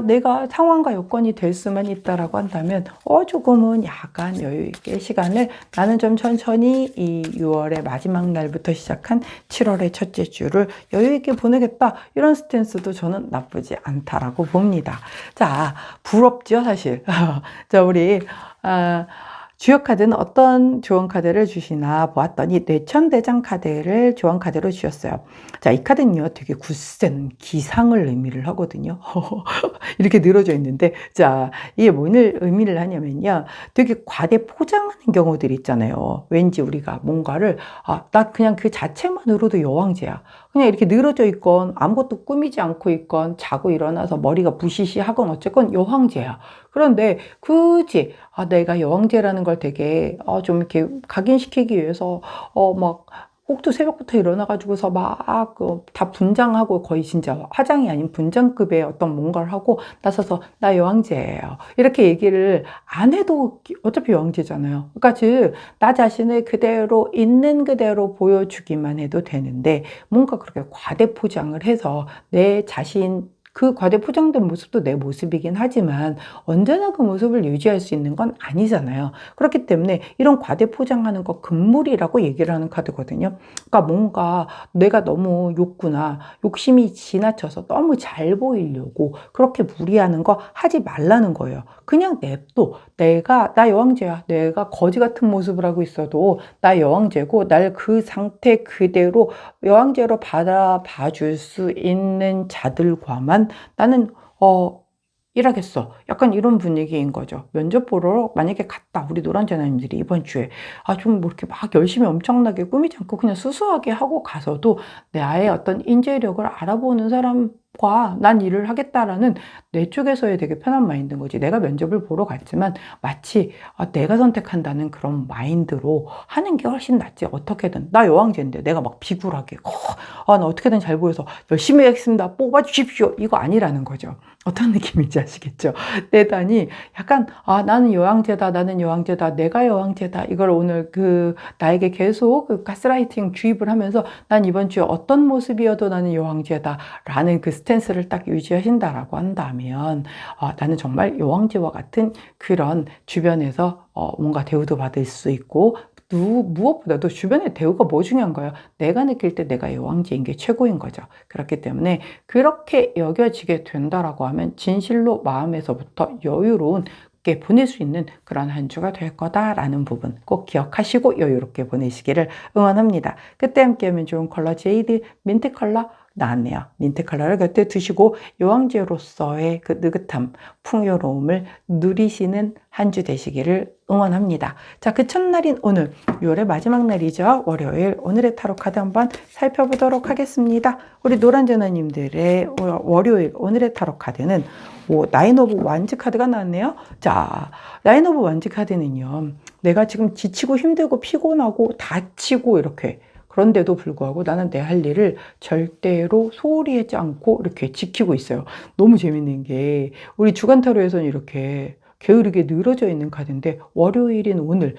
내가 상황과 여건이 될 수만 있다라고 한다면 조금은 약간 여유 있게 시간을 나는 좀 천천히 이 6월의 마지막 날부터 시작한 7월의 첫째 주를 여유 있게 보내겠다. 이런 스탠스도 저는 나쁘지 않다라고 봅니다. 자, 부럽죠, 사실. 자, 우리 주요 카드는 어떤 조언 카드를 주시나 보았더니 뇌천대장 카드를 조언 카드로 주셨어요. 자, 이 카드는요, 되게 굳센 기상을 의미를 하거든요. 이렇게 늘어져 있는데, 자, 이게 뭘 의미를 하냐면요, 되게 과대 포장하는 경우들 있잖아요. 왠지 우리가 뭔가를, 나 그냥 그 자체만으로도 여왕제야. 그냥 이렇게 늘어져 있건, 아무것도 꾸미지 않고 있건, 자고 일어나서 머리가 부시시하건 어쨌건 여왕제야. 그런데 굳이 내가 여왕제라는 걸 되게 좀 이렇게 각인시키기 위해서 막 꼭두 새벽부터 일어나가지고서 막 다 분장하고 거의 진짜 화장이 아닌 분장급의 어떤 뭔가를 하고 나서서 나 여왕제예요. 이렇게 얘기를 안 해도 어차피 여왕제잖아요. 그러니까 즉 나 자신을 그대로 있는 그대로 보여주기만 해도 되는데 뭔가 그렇게 과대 포장을 해서 내 자신 그 과대 포장된 모습도 내 모습이긴 하지만 언제나 그 모습을 유지할 수 있는 건 아니잖아요. 그렇기 때문에 이런 과대 포장하는 거 금물이라고 얘기를 하는 카드거든요. 그러니까 뭔가 내가 너무 욕심이 지나쳐서 너무 잘 보이려고 그렇게 무리하는 거 하지 말라는 거예요. 그냥 냅둬. 나 여왕제야. 내가 거지 같은 모습을 하고 있어도 나 여왕제고 날 그 상태 그대로 여왕제로 봐줄 수 있는 자들과만 나는 일하겠어. 약간 이런 분위기인 거죠. 면접 보러 만약에 갔다. 우리 노란재나님들이 이번 주에 좀 뭐 이렇게 막 열심히 엄청나게 꾸미지 않고 그냥 수수하게 하고 가서도 나의 어떤 인재력을 알아보는 사람과 난 일을 하겠다라는 내 쪽에서의 되게 편한 마인드인 거지. 내가 면접을 보러 갔지만 마치 내가 선택한다는 그런 마인드로 하는 게 훨씬 낫지. 어떻게든 나 여왕제인데 내가 막 비굴하게 나 어떻게든 잘 보여서 열심히 하겠습니다. 뽑아주십시오. 이거 아니라는 거죠. 어떤 느낌인지 아시겠죠? 내단이 약간 나는 여왕제다. 나는 여왕제다. 내가 여왕제다. 이걸 오늘 나에게 계속 가스라이팅 주입을 하면서 난 이번 주에 어떤 모습이어도 나는 여왕제다. 라는 그 스탠스를 딱 유지하신다라고 한다면 나는 정말 여왕제와 같은 그런 주변에서 뭔가 대우도 받을 수 있고 무엇보다도 주변의 대우가 뭐 중요한 거예요? 내가 느낄 때 내가 여왕제인 게 최고인 거죠. 그렇기 때문에 그렇게 여겨지게 된다라고 하면 진실로 마음에서부터 여유로운 게 보낼 수 있는 그런 한 주가 될 거다라는 부분 꼭 기억하시고 여유롭게 보내시기를 응원합니다. 그때 함께하면 좋은 컬러 제이드 민트 컬러 나왔네요. 민트 컬러를 곁에 두시고 여왕제로서의 그 느긋함, 풍요로움을 누리시는 한 주 되시기를 응원합니다. 자, 그 첫날인 오늘 6월의 마지막 날이죠. 월요일 오늘의 타로 카드 한번 살펴보도록 하겠습니다. 우리 노란제나님들의 월요일 오늘의 타로 카드는 나인 오브 완즈 카드가 나왔네요. 자, 나인 오브 완즈 카드는요. 내가 지금 지치고 힘들고 피곤하고 다치고 이렇게 그런데도 불구하고 나는 내 할 일을 절대로 소홀히 하지 않고 이렇게 지키고 있어요. 너무 재밌는 게 우리 주간 타로에서는 이렇게 게으르게 늘어져 있는 카드인데 월요일인 오늘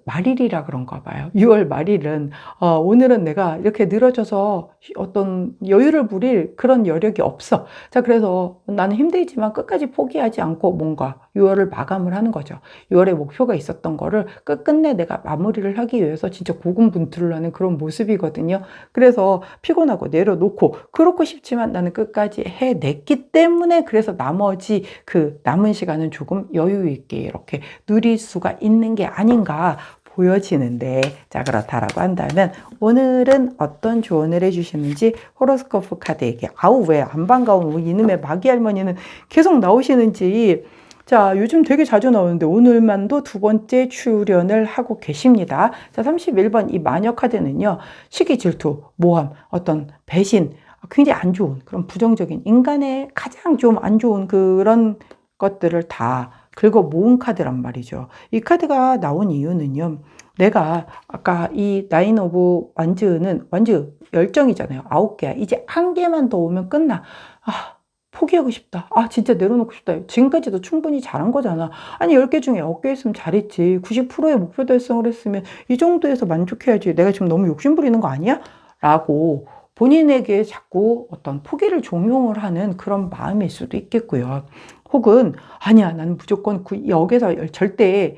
말일이라 그런가 봐요. 6월 말일은 오늘은 내가 이렇게 늘어져서 어떤 여유를 부릴 그런 여력이 없어. 자, 그래서 나는 힘들지만 끝까지 포기하지 않고 뭔가 6월을 마감을 하는 거죠. 6월에 목표가 있었던 거를 끝끝내 내가 마무리를 하기 위해서 진짜 고군분투를 하는 그런 모습이거든요. 그래서 피곤하고 내려놓고 그렇고 싶지만 나는 끝까지 해냈기 때문에 그래서 나머지 그 남은 시간은 조금 여유 있게 이렇게 누릴 수가 있는 게 아닌가 보여지는데, 자, 그렇다라고 한다면 오늘은 어떤 조언을 해주시는지 호로스코프 카드에게, 아우 왜 안 반가운 이놈의 마귀 할머니는 계속 나오시는지. 자, 요즘 되게 자주 나오는데 오늘만도 두 번째 출연을 하고 계십니다. 자, 31번 이 마녀 카드는요, 시기, 질투, 모함, 어떤 배신, 굉장히 안 좋은 그런 부정적인, 인간의 가장 좀 안 좋은 그런 것들을 다 긁어 모은 카드란 말이죠. 이 카드가 나온 이유는요, 내가 아까 이 나인 오브 완즈는 완즈 열정이잖아요. 9개야. 이제 한 개만 더 오면 끝나. 아, 포기하고 싶다. 아, 진짜 내려놓고 싶다. 지금까지도 충분히 잘한 거잖아. 아니, 10개 중에 9개 했으면 잘했지. 90%의 목표 달성을 했으면 이 정도에서 만족해야지. 내가 지금 너무 욕심 부리는 거 아니야? 라고 본인에게 자꾸 어떤 포기를 종용을 하는 그런 마음일 수도 있겠고요. 혹은 아니야, 나는 무조건 여기서 절대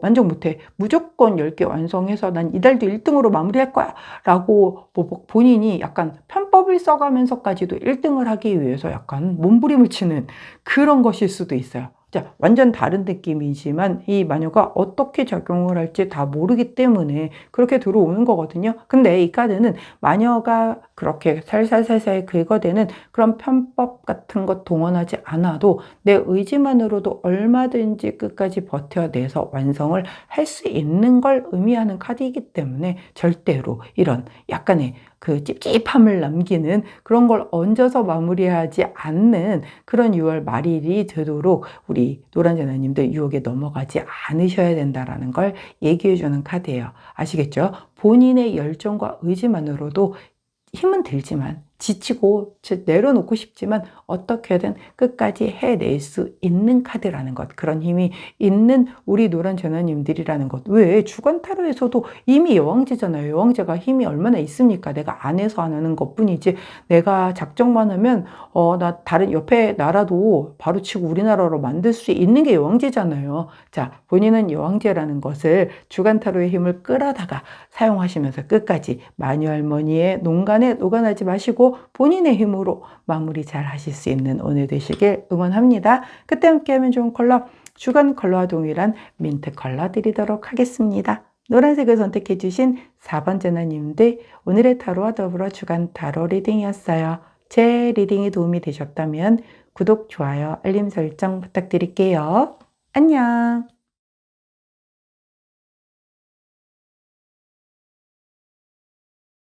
만족 못해. 무조건 10개 완성해서 난 이달도 1등으로 마무리할 거야 라고 본인이 약간 편법을 써가면서까지도 1등을 하기 위해서 약간 몸부림을 치는 그런 것일 수도 있어요. 자, 완전 다른 느낌이지만 이 마녀가 어떻게 작용을 할지 다 모르기 때문에 그렇게 들어오는 거거든요. 근데 이 카드는 마녀가 그렇게 살살살살 긁어대는 그런 편법 같은 것 동원하지 않아도 내 의지만으로도 얼마든지 끝까지 버텨내서 완성을 할 수 있는 걸 의미하는 카드이기 때문에 절대로 이런 약간의 그 찝찝함을 남기는 그런 걸 얹어서 마무리하지 않는 그런 6월 말일이 되도록 우리 노란재나님들 유혹에 넘어가지 않으셔야 된다는 걸 얘기해 주는 카드예요. 아시겠죠? 본인의 열정과 의지만으로도 힘은 들지만 지치고 내려놓고 싶지만 어떻게든 끝까지 해낼 수 있는 카드라는 것, 그런 힘이 있는 우리 노란 제나님들이라는 것. 왜 주간 타로에서도 이미 여왕제잖아요. 여왕제가 힘이 얼마나 있습니까? 내가 안에서 안 하는 것뿐이지 내가 작정만 하면 나 다른 옆에 나라도 바로 치고 우리나라로 만들 수 있는 게 여왕제잖아요. 자, 본인은 여왕제라는 것을 주간 타로의 힘을 끌어다가 사용하시면서 끝까지 마녀 할머니의 농간에 녹아나지 마시고 본인의 힘으로 마무리 잘 하실 수 있는 오늘 되시길 응원합니다. 그때 함께하면 좋은 컬러, 주간 컬러와 동일한 민트 컬러 드리도록 하겠습니다. 노란색을 선택해 주신 4번 제나님들, 오늘의 타로와 더불어 주간 타로 리딩이었어요. 제 리딩이 도움이 되셨다면 구독, 좋아요, 알림 설정 부탁드릴게요. 안녕.